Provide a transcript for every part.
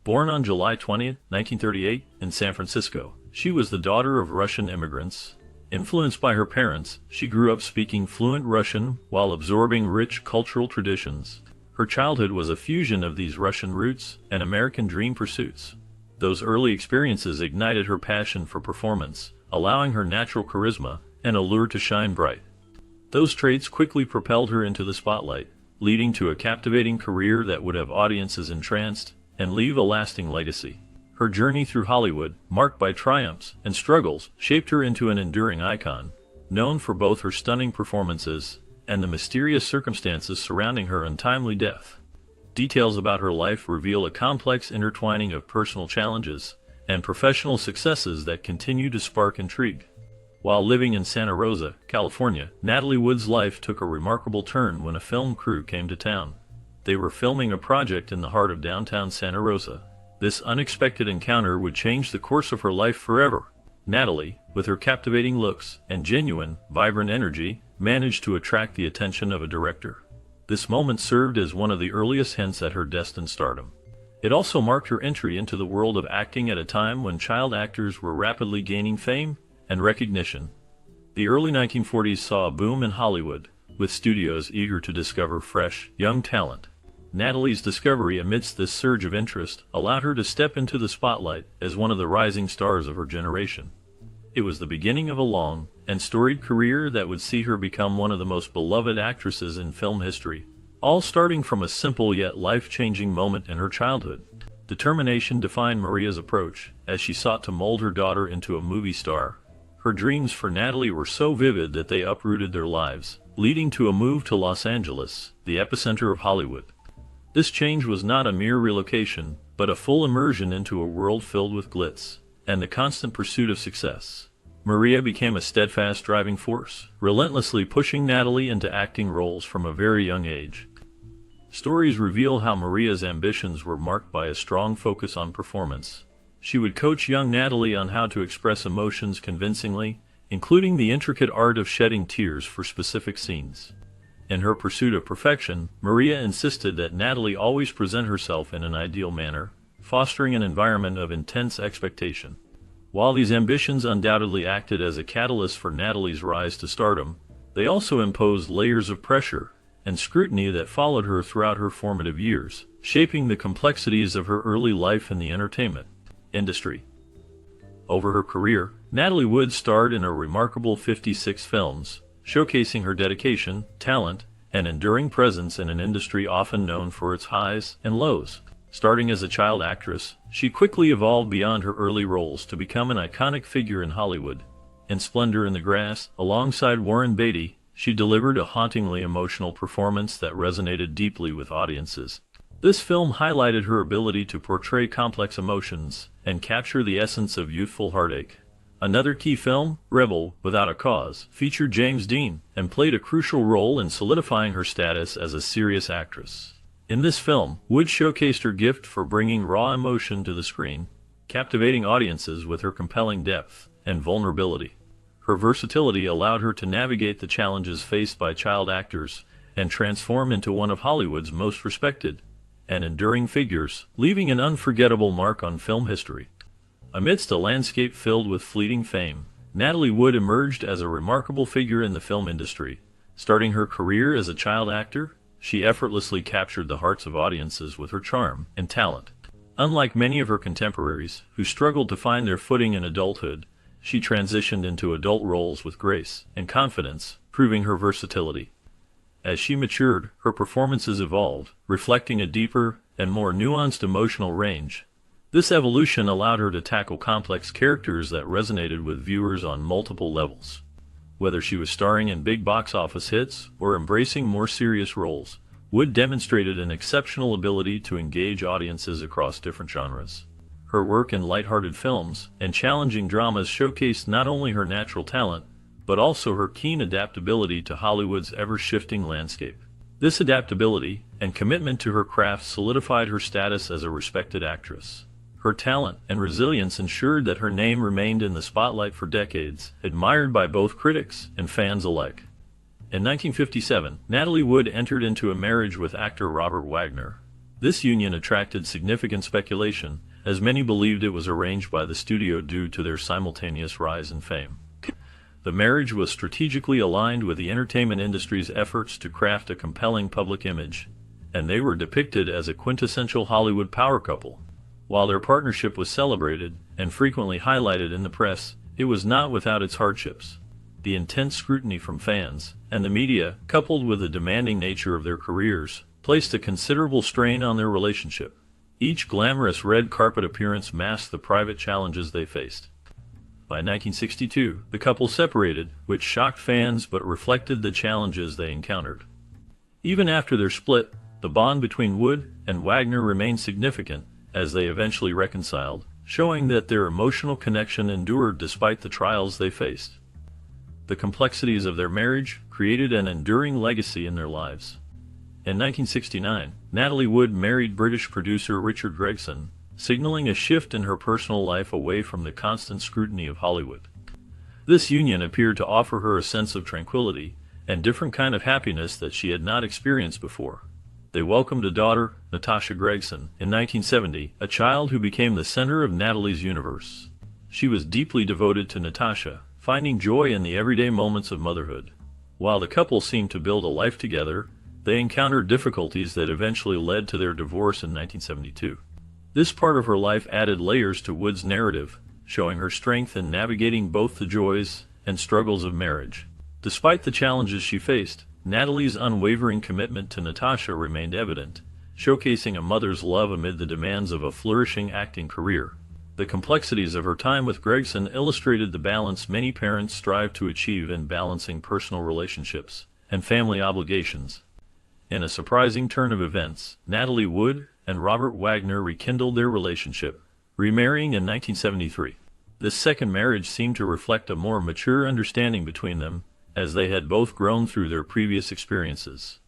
Born on July 20, 1938, in San Francisco, she was the daughter of Russian immigrants. Influenced by her parents, she grew up speaking fluent Russian while absorbing rich cultural traditions. Her childhood was a fusion of these Russian roots and American dream pursuits. Those early experiences ignited her passion for performance, allowing her natural charisma and allure to shine bright. Those traits quickly propelled her into the spotlight, leading to a captivating career that would have audiences entranced and leave a lasting legacy. Her journey through Hollywood, marked by triumphs and struggles, shaped her into an enduring icon, known for both her stunning performances and the mysterious circumstances surrounding her untimely death. Details about her life reveal a complex intertwining of personal challenges and professional successes that continue to spark intrigue. While living in Santa Rosa, California, Natalie Wood's life took a remarkable turn when a film crew came to town. They were filming a project in the heart of downtown Santa Rosa. This unexpected encounter would change the course of her life forever. Natalie, with her captivating looks and genuine, vibrant energy, managed to attract the attention of a director. This moment served as one of the earliest hints at her destined stardom. It also marked her entry into the world of acting at a time when child actors were rapidly gaining fame and recognition. The early 1940s saw a boom in Hollywood, with studios eager to discover fresh, young talent. Natalie's discovery amidst this surge of interest allowed her to step into the spotlight as one of the rising stars of her generation. It was the beginning of a long and storied career that would see her become one of the most beloved actresses in film history, all starting from a simple yet life-changing moment in her childhood. Determination defined Maria's approach as she sought to mold her daughter into a movie star. Her dreams for Natalie were so vivid that they uprooted their lives, leading to a move to Los Angeles, the epicenter of Hollywood. This change was not a mere relocation, but a full immersion into a world filled with glitz and the constant pursuit of success. Maria became a steadfast driving force, relentlessly pushing Natalie into acting roles from a very young age. Stories reveal how Maria's ambitions were marked by a strong focus on performance. She would coach young Natalie on how to express emotions convincingly, including the intricate art of shedding tears for specific scenes. In her pursuit of perfection, Maria insisted that Natalie always present herself in an ideal manner, fostering an environment of intense expectation. While these ambitions undoubtedly acted as a catalyst for Natalie's rise to stardom, they also imposed layers of pressure and scrutiny that followed her throughout her formative years, shaping the complexities of her early life in the entertainment industry. Over her career, Natalie Wood starred in a remarkable 56 films, showcasing her dedication, talent, and enduring presence in an industry often known for its highs and lows. Starting as a child actress, she quickly evolved beyond her early roles to become an iconic figure in Hollywood. In Splendor in the Grass, alongside Warren Beatty, she delivered a hauntingly emotional performance that resonated deeply with audiences. This film highlighted her ability to portray complex emotions and capture the essence of youthful heartache. Another key film, Rebel Without a Cause, featured James Dean and played a crucial role in solidifying her status as a serious actress. In this film, Wood showcased her gift for bringing raw emotion to the screen, captivating audiences with her compelling depth and vulnerability. Her versatility allowed her to navigate the challenges faced by child actors and transform into one of Hollywood's most respected and enduring figures, leaving an unforgettable mark on film history. Amidst a landscape filled with fleeting fame, Natalie Wood emerged as a remarkable figure in the film industry. Starting her career as a child actor, she effortlessly captured the hearts of audiences with her charm and talent. Unlike many of her contemporaries, who struggled to find their footing in adulthood, she transitioned into adult roles with grace and confidence, proving her versatility. As she matured, her performances evolved, reflecting a deeper and more nuanced emotional range. This evolution allowed her to tackle complex characters that resonated with viewers on multiple levels. Whether she was starring in big box office hits or embracing more serious roles, Wood demonstrated an exceptional ability to engage audiences across different genres. Her work in lighthearted films and challenging dramas showcased not only her natural talent, but also her keen adaptability to Hollywood's ever-shifting landscape. This adaptability and commitment to her craft solidified her status as a respected actress. Her talent and resilience ensured that her name remained in the spotlight for decades, admired by both critics and fans alike. In 1957, Natalie Wood entered into a marriage with actor Robert Wagner. This union attracted significant speculation, as many believed it was arranged by the studio due to their simultaneous rise in fame. The marriage was strategically aligned with the entertainment industry's efforts to craft a compelling public image, and they were depicted as a quintessential Hollywood power couple. While their partnership was celebrated and frequently highlighted in the press, it was not without its hardships. The intense scrutiny from fans and the media, coupled with the demanding nature of their careers, placed a considerable strain on their relationship. Each glamorous red carpet appearance masked the private challenges they faced. By 1962, the couple separated, which shocked fans but reflected the challenges they encountered. Even after their split, the bond between Wood and Wagner remained significant, as they eventually reconciled, showing that their emotional connection endured despite the trials they faced. The complexities of their marriage created an enduring legacy in their lives. In 1969, Natalie Wood married British producer Richard Gregson, signaling a shift in her personal life away from the constant scrutiny of Hollywood. This union appeared to offer her a sense of tranquility and different kind of happiness that she had not experienced before. They welcomed a daughter, Natasha Gregson, in 1970, a child who became the center of Natalie's universe. She was deeply devoted to Natasha, finding joy in the everyday moments of motherhood. While the couple seemed to build a life together, they encountered difficulties that eventually led to their divorce in 1972. This part of her life added layers to Wood's narrative, showing her strength in navigating both the joys and struggles of marriage. Despite the challenges she faced, Natalie's unwavering commitment to Natasha remained evident, showcasing a mother's love amid the demands of a flourishing acting career. The complexities of her time with Gregson illustrated the balance many parents strive to achieve in balancing personal relationships and family obligations. In a surprising turn of events, Natalie Wood and Robert Wagner rekindled their relationship, remarrying in 1973. This second marriage seemed to reflect a more mature understanding between them, as they had both grown through their previous experiences.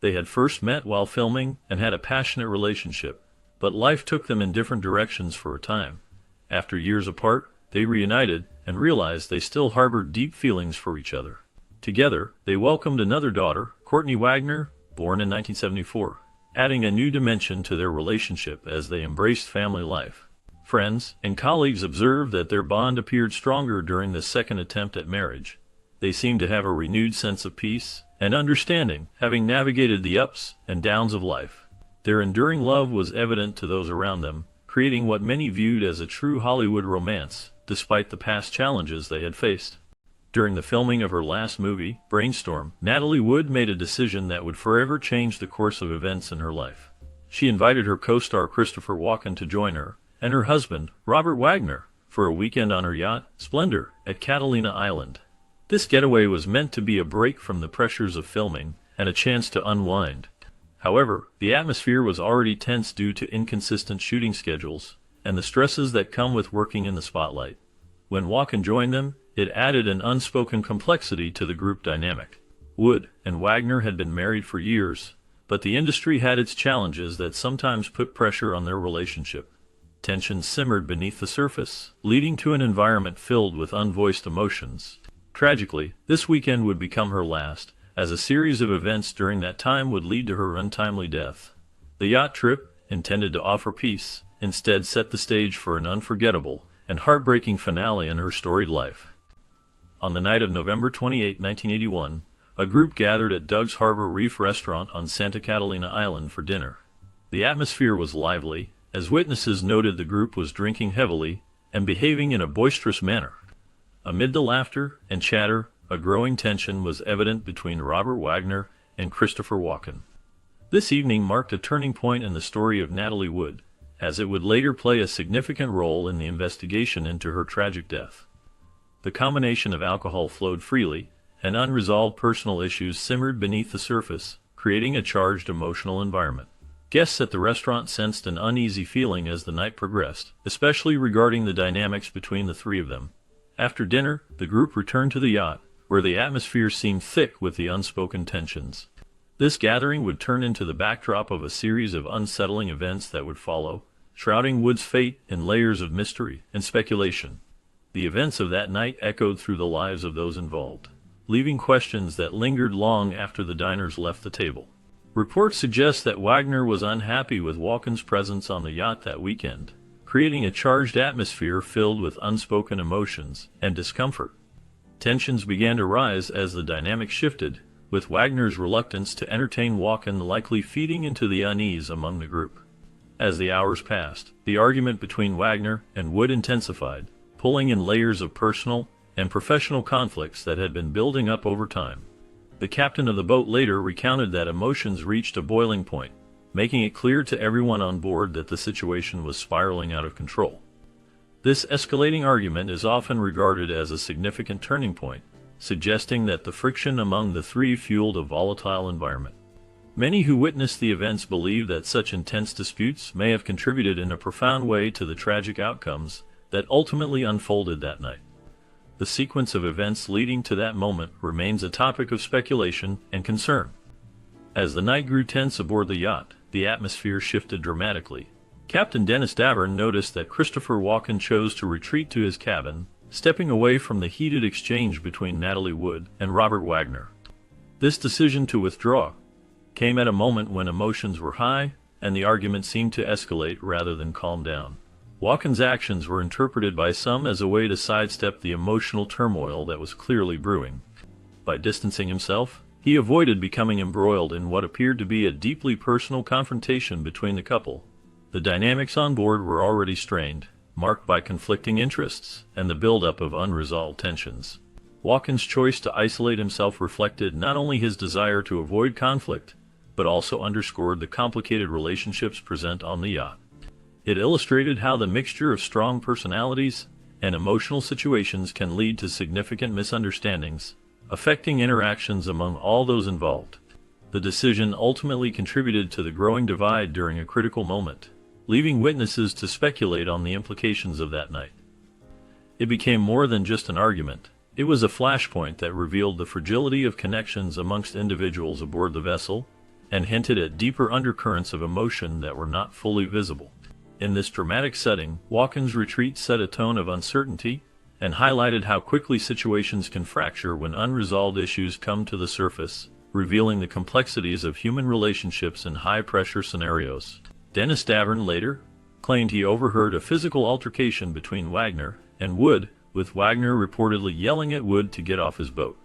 They had first met while filming and had a passionate relationship, but life took them in different directions for a time. After years apart, they reunited and realized they still harbored deep feelings for each other. Together, they welcomed another daughter, Courtney Wagner, born in 1974. Adding a new dimension to their relationship as they embraced family life. Friends and colleagues observed that their bond appeared stronger during the second attempt at marriage. They seemed to have a renewed sense of peace and understanding, having navigated the ups and downs of life. Their enduring love was evident to those around them, creating what many viewed as a true Hollywood romance, despite the past challenges they had faced. During the filming of her last movie, Brainstorm, Natalie Wood made a decision that would forever change the course of events in her life. She invited her co-star Christopher Walken to join her, and her husband, Robert Wagner, for a weekend on her yacht, Splendor, at Catalina Island. This getaway was meant to be a break from the pressures of filming and a chance to unwind. However, the atmosphere was already tense due to inconsistent shooting schedules and the stresses that come with working in the spotlight. When Walken joined them, it added an unspoken complexity to the group dynamic. Wood and Wagner had been married for years, but the industry had its challenges that sometimes put pressure on their relationship. Tension simmered beneath the surface, leading to an environment filled with unvoiced emotions. Tragically, this weekend would become her last, as a series of events during that time would lead to her untimely death. The yacht trip, intended to offer peace, instead set the stage for an unforgettable and heartbreaking finale in her storied life. On the night of November 28, 1981, a group gathered at Doug's Harbor Reef restaurant on Santa Catalina Island for dinner. The atmosphere was lively, as witnesses noted the group was drinking heavily and behaving in a boisterous manner. Amid the laughter and chatter, a growing tension was evident between Robert Wagner and Christopher Walken. This evening marked a turning point in the story of Natalie Wood, as it would later play a significant role in the investigation into her tragic death. The combination of alcohol flowed freely, and unresolved personal issues simmered beneath the surface, creating a charged emotional environment. Guests at the restaurant sensed an uneasy feeling as the night progressed, especially regarding the dynamics between the three of them. After dinner, the group returned to the yacht, where the atmosphere seemed thick with the unspoken tensions. This gathering would turn into the backdrop of a series of unsettling events that would follow, shrouding Wood's fate in layers of mystery and speculation. The events of that night echoed through the lives of those involved, leaving questions that lingered long after the diners left the table. Reports suggest that Wagner was unhappy with Walken's presence on the yacht that weekend, creating a charged atmosphere filled with unspoken emotions and discomfort. Tensions began to rise as the dynamic shifted, with Wagner's reluctance to entertain Walken likely feeding into the unease among the group. As the hours passed, the argument between Wagner and Wood intensified, pulling in layers of personal and professional conflicts that had been building up over time. The captain of the boat later recounted that emotions reached a boiling point, making it clear to everyone on board that the situation was spiraling out of control. This escalating argument is often regarded as a significant turning point, suggesting that the friction among the three fueled a volatile environment. Many who witnessed the events believe that such intense disputes may have contributed in a profound way to the tragic outcomes that ultimately unfolded that night. The sequence of events leading to that moment remains a topic of speculation and concern. As the night grew tense aboard the yacht, the atmosphere shifted dramatically. Captain Dennis Davern noticed that Christopher Walken chose to retreat to his cabin, stepping away from the heated exchange between Natalie Wood and Robert Wagner. This decision to withdraw came at a moment when emotions were high and the argument seemed to escalate rather than calm down. Walken's actions were interpreted by some as a way to sidestep the emotional turmoil that was clearly brewing. By distancing himself, he avoided becoming embroiled in what appeared to be a deeply personal confrontation between the couple. The dynamics on board were already strained, marked by conflicting interests and the buildup of unresolved tensions. Walken's choice to isolate himself reflected not only his desire to avoid conflict, but also underscored the complicated relationships present on the yacht. It illustrated how the mixture of strong personalities and emotional situations can lead to significant misunderstandings, affecting interactions among all those involved. The decision ultimately contributed to the growing divide during a critical moment, leaving witnesses to speculate on the implications of that night. It became more than just an argument. It was a flashpoint that revealed the fragility of connections amongst individuals aboard the vessel and hinted at deeper undercurrents of emotion that were not fully visible. In this dramatic setting, Walken's retreat set a tone of uncertainty and highlighted how quickly situations can fracture when unresolved issues come to the surface, revealing the complexities of human relationships in high-pressure scenarios. Dennis Davern later claimed he overheard a physical altercation between Wagner and Wood, with Wagner reportedly yelling at Wood to get off his boat.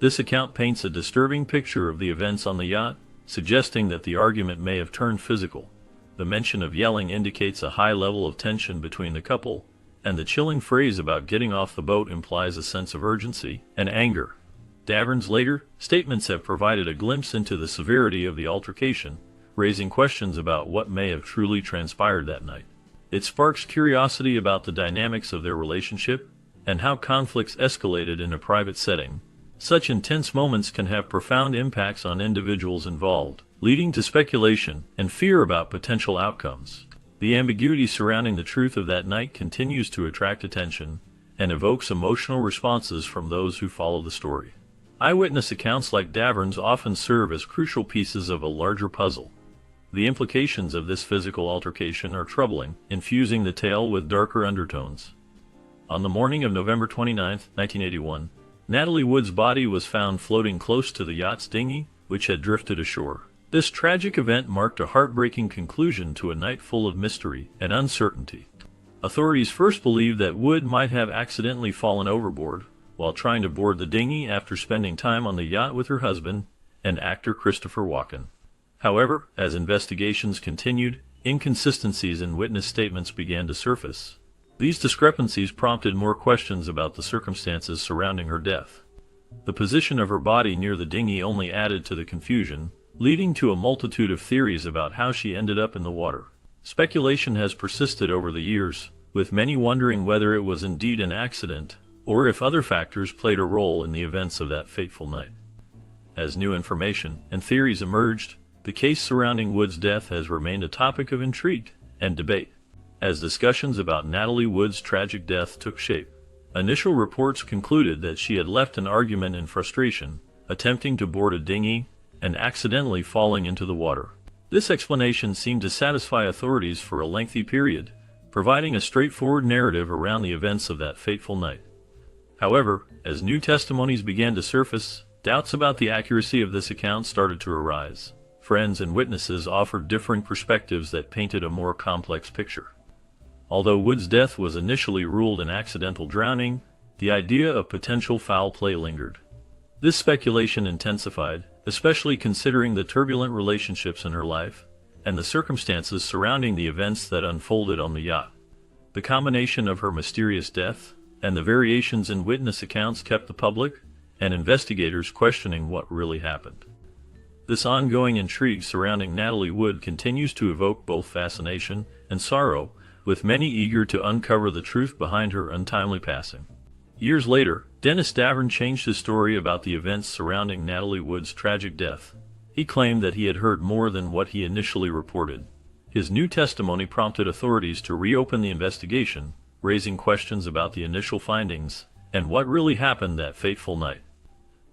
This account paints a disturbing picture of the events on the yacht, suggesting that the argument may have turned physical. The mention of yelling indicates a high level of tension between the couple, and the chilling phrase about getting off the boat implies a sense of urgency and anger. Davern's later statements have provided a glimpse into the severity of the altercation, raising questions about what may have truly transpired that night. It sparks curiosity about the dynamics of their relationship and how conflicts escalated in a private setting. Such intense moments can have profound impacts on individuals involved, leading to speculation and fear about potential outcomes. The ambiguity surrounding the truth of that night continues to attract attention and evokes emotional responses from those who follow the story. Eyewitness accounts like Davern's often serve as crucial pieces of a larger puzzle. The implications of this physical altercation are troubling, infusing the tale with darker undertones. On the morning of November 29, 1981, Natalie Wood's body was found floating close to the yacht's dinghy, which had drifted ashore. This tragic event marked a heartbreaking conclusion to a night full of mystery and uncertainty. Authorities first believed that Wood might have accidentally fallen overboard while trying to board the dinghy after spending time on the yacht with her husband and actor Christopher Walken. However, as investigations continued, inconsistencies in witness statements began to surface. These discrepancies prompted more questions about the circumstances surrounding her death. The position of her body near the dinghy only added to the confusion, leading to a multitude of theories about how she ended up in the water. Speculation has persisted over the years, with many wondering whether it was indeed an accident, or if other factors played a role in the events of that fateful night. As new information and theories emerged, the case surrounding Wood's death has remained a topic of intrigue and debate. As discussions about Natalie Wood's tragic death took shape, initial reports concluded that she had left an argument in frustration, attempting to board a dinghy and accidentally falling into the water. This explanation seemed to satisfy authorities for a lengthy period, providing a straightforward narrative around the events of that fateful night. However, as new testimonies began to surface, doubts about the accuracy of this account started to arise. friends, and witnesses offered different perspectives that painted a more complex picture. Although Wood's death was initially ruled an accidental drowning, the idea of potential foul play lingered. This speculation intensified, especially considering the turbulent relationships in her life and the circumstances surrounding the events that unfolded on the yacht. The combination of her mysterious death and the variations in witness accounts kept the public and investigators questioning what really happened. This ongoing intrigue surrounding Natalie Wood continues to evoke both fascination and sorrow, with many eager to uncover the truth behind her untimely passing. Years later, Dennis Davern changed his story about the events surrounding Natalie Wood's tragic death. He claimed that he had heard more than what he initially reported. His new testimony prompted authorities to reopen the investigation, raising questions about the initial findings and what really happened that fateful night.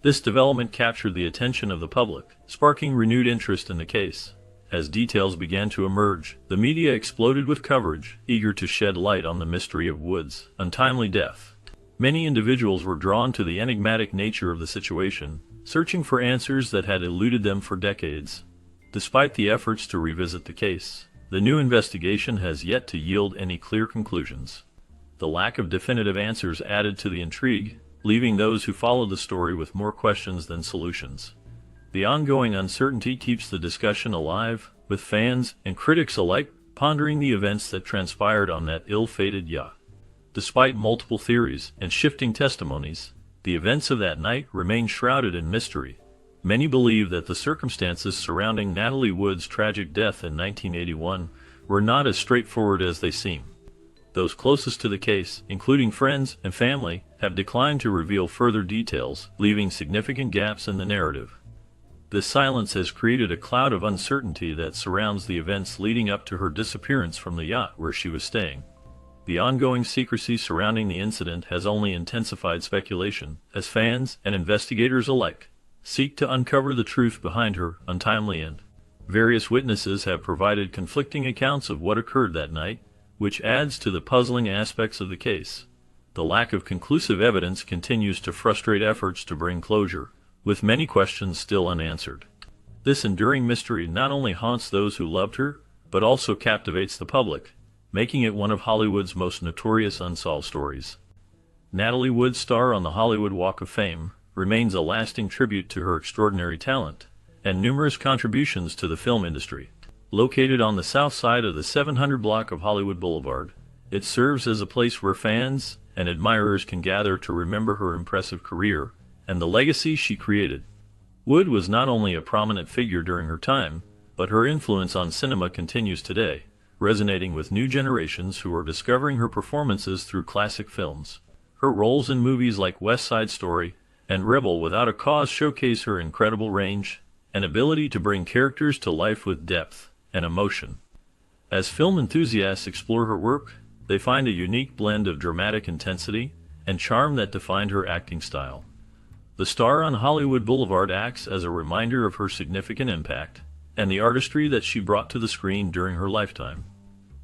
This development captured the attention of the public, sparking renewed interest in the case. As details began to emerge, the media exploded with coverage, eager to shed light on the mystery of Wood's untimely death. Many individuals were drawn to the enigmatic nature of the situation, searching for answers that had eluded them for decades. Despite the efforts to revisit the case, the new investigation has yet to yield any clear conclusions. The lack of definitive answers added to the intrigue, leaving those who followed the story with more questions than solutions. The ongoing uncertainty keeps the discussion alive, with fans and critics alike pondering the events that transpired on that ill-fated yacht. Despite multiple theories and shifting testimonies, the events of that night remain shrouded in mystery. Many believe that the circumstances surrounding Natalie Wood's tragic death in 1981 were not as straightforward as they seem. Those closest to the case, including friends and family, have declined to reveal further details, leaving significant gaps in the narrative. This silence has created a cloud of uncertainty that surrounds the events leading up to her disappearance from the yacht where she was staying. The ongoing secrecy surrounding the incident has only intensified speculation, as fans and investigators alike seek to uncover the truth behind her untimely end. Various witnesses have provided conflicting accounts of what occurred that night, which adds to the puzzling aspects of the case. The lack of conclusive evidence continues to frustrate efforts to bring closure, with many questions still unanswered. This enduring mystery not only haunts those who loved her, but also captivates the public, making it one of Hollywood's most notorious unsolved stories. Natalie Wood's star on the Hollywood Walk of Fame remains a lasting tribute to her extraordinary talent and numerous contributions to the film industry. Located on the south side of the 700 block of Hollywood Boulevard, it serves as a place where fans and admirers can gather to remember her impressive career and the legacy she created. Wood was not only a prominent figure during her time, but her influence on cinema continues today, resonating with new generations who are discovering her performances through classic films. Her roles in movies like West Side Story and Rebel Without a Cause showcase her incredible range and ability to bring characters to life with depth and emotion. As film enthusiasts explore her work, they find a unique blend of dramatic intensity and charm that defined her acting style. The star on Hollywood Boulevard acts as a reminder of her significant impact and the artistry that she brought to the screen during her lifetime.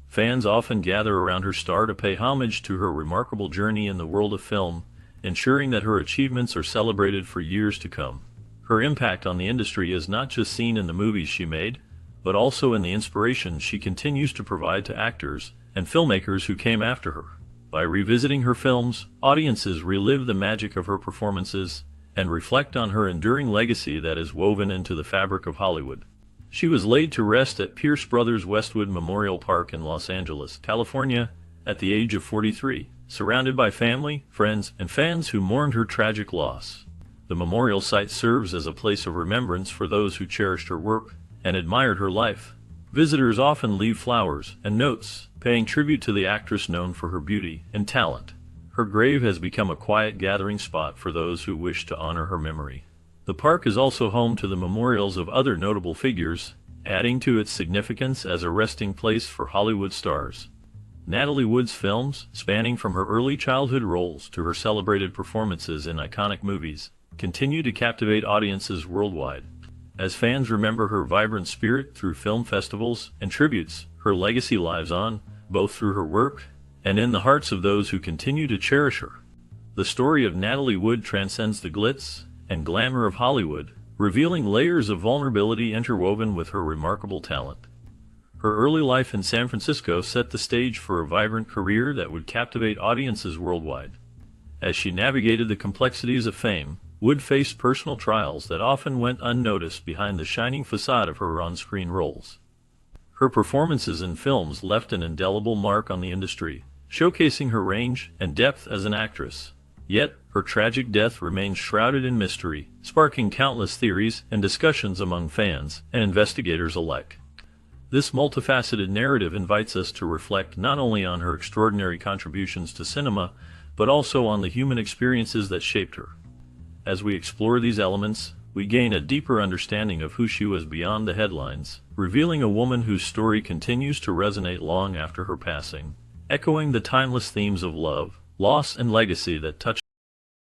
Fans often gather around her star to pay homage to her remarkable journey in the world of film, ensuring that her achievements are celebrated for years to come. Her impact on the industry is not just seen in the movies she made, but also in the inspiration she continues to provide to actors and filmmakers who came after her. By revisiting her films, audiences relive the magic of her performances and reflect on her enduring legacy that is woven into the fabric of Hollywood. She was laid to rest at Pierce Brothers Westwood Memorial Park in Los Angeles, California, at the age of 43, surrounded by family, friends, and fans who mourned her tragic loss. The memorial site serves as a place of remembrance for those who cherished her work and admired her life. Visitors often leave flowers and notes, paying tribute to the actress known for her beauty and talent. Her grave has become a quiet gathering spot for those who wish to honor her memory. The park is also home to the memorials of other notable figures, adding to its significance as a resting place for Hollywood stars. Natalie Wood's films, spanning from her early childhood roles to her celebrated performances in iconic movies, continue to captivate audiences worldwide. As fans remember her vibrant spirit through film festivals and tributes, her legacy lives on, both through her work and in the hearts of those who continue to cherish her. The story of Natalie Wood transcends the glitz and glamour of Hollywood, revealing layers of vulnerability interwoven with her remarkable talent. Her early life in San Francisco set the stage for a vibrant career that would captivate audiences worldwide. As she navigated the complexities of fame, Wood faced personal trials that often went unnoticed behind the shining facade of her on-screen roles. Her performances in films left an indelible mark on the industry, showcasing her range and depth as an actress. Yet, her tragic death remains shrouded in mystery, sparking countless theories and discussions among fans and investigators alike. This multifaceted narrative invites us to reflect not only on her extraordinary contributions to cinema, but also on the human experiences that shaped her. As we explore these elements, we gain a deeper understanding of who she was beyond the headlines, revealing a woman whose story continues to resonate long after her passing, echoing the timeless themes of love, loss, and legacy that touch